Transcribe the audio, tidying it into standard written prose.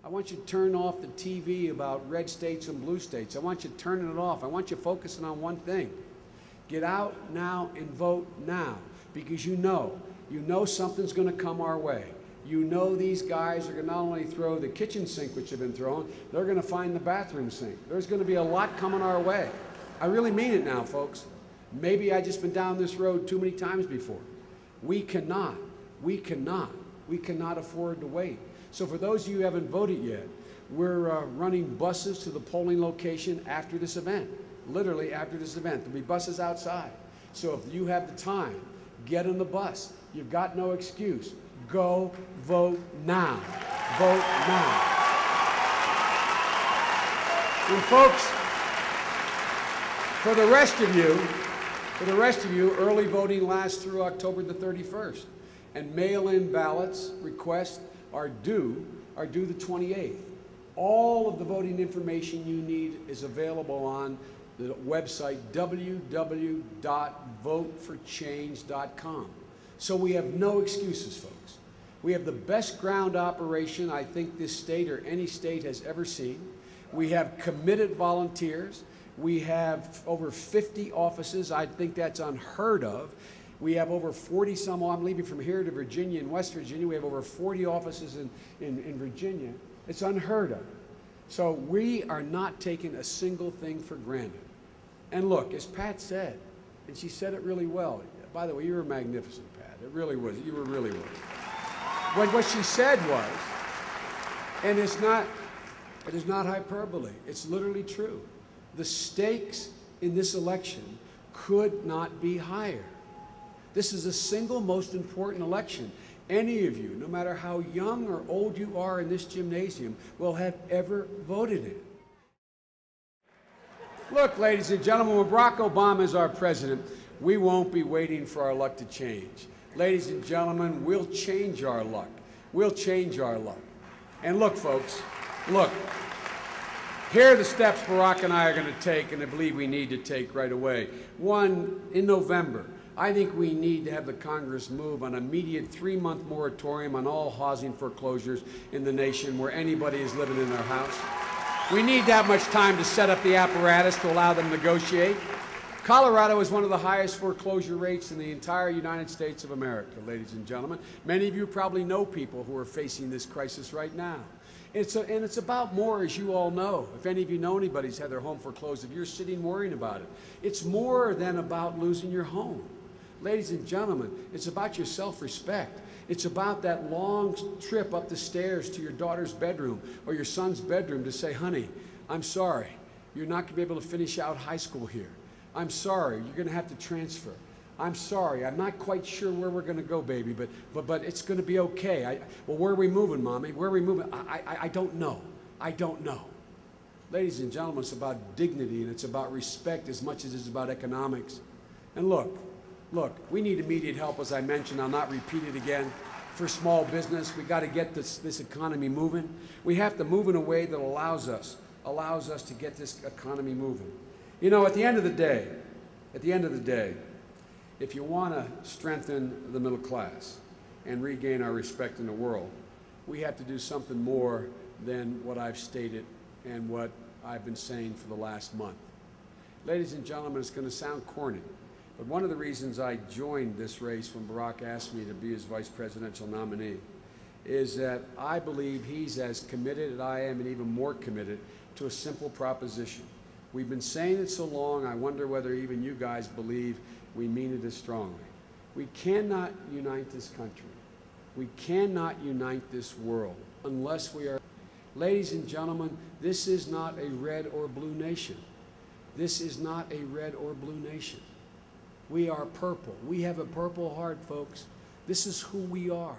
I want you to turn off the TV about red states and blue states. I want you turning it off. I want you focusing on one thing. Get out now and vote now, because you know something's going to come our way. You know these guys are going to not only throw the kitchen sink, which have been thrown, they're going to find the bathroom sink. There's going to be a lot coming our way. I really mean it now, folks. Maybe I've just been down this road too many times before. We cannot afford to wait. So for those of you who haven't voted yet, we're running buses to the polling location after this event, literally after this event. There'll be buses outside. So if you have the time, get on the bus. You've got no excuse. Go vote now. Vote now. And folks, for the rest of you, early voting lasts through October the 31st. And mail-in ballots requests are due the 28th. All of the voting information you need is available on the website www.voteforchange.com. So we have no excuses, folks. We have the best ground operation I think this state or any state has ever seen. We have committed volunteers. We have over 50 offices. I think that's unheard of. We have over 40 some, I'm leaving from here to Virginia and West Virginia. We have over 40 offices in Virginia. It's unheard of. So we are not taking a single thing for granted. And look, as Pat said, and she said it really well. By the way, you were magnificent, Pat. It really was. You were really was. What she said was, and it is not hyperbole, it's literally true. The stakes in this election could not be higher. This is the single most important election any of you, no matter how young or old you are in this gymnasium, will have ever voted in. Look, ladies and gentlemen, when Barack Obama is our president, we won't be waiting for our luck to change. Ladies and gentlemen, we'll change our luck. We'll change our luck. And look, folks, look, here are the steps Barack and I are going to take, and I believe we need to take right away. One, in November, I think we need to have the Congress move on an immediate 3-month moratorium on all housing foreclosures in the nation where anybody is living in their house. We need that much time to set up the apparatus to allow them to negotiate. Colorado is one of the highest foreclosure rates in the entire United States of America, ladies and gentlemen. Many of you probably know people who are facing this crisis right now. And it's about more, as you all know. If any of you know anybody who's had their home foreclosed, if you're sitting worrying about it, it's more than about losing your home. Ladies and gentlemen, it's about your self-respect. It's about that long trip up the stairs to your daughter's bedroom or your son's bedroom to say, honey, I'm sorry. You're not going to be able to finish out high school here. I'm sorry. You're going to have to transfer. I'm sorry. I'm not quite sure where we're going to go, baby, but it's going to be okay. Well, where are we moving, Mommy? Where are we moving? I don't know. I don't know. Ladies and gentlemen, it's about dignity and it's about respect as much as it's about economics. And look, we need immediate help, as I mentioned. I'll not repeat it again. For small business, we got to get this economy moving. We have to move in a way that allows us to get this economy moving. You know, at the end of the day, if you want to strengthen the middle class and regain our respect in the world, we have to do something more than what I've stated and what I've been saying for the last month. Ladies and gentlemen, it's going to sound corny, but one of the reasons I joined this race when Barack asked me to be his vice presidential nominee is that I believe he's as committed as I am and even more committed to a simple proposition. We've been saying it so long, I wonder whether even you guys believe we mean it as strongly. We cannot unite this country. We cannot unite this world unless we are. Ladies and gentlemen, this is not a red or blue nation. This is not a red or blue nation. We are purple. We have a purple heart, folks. This is who we are.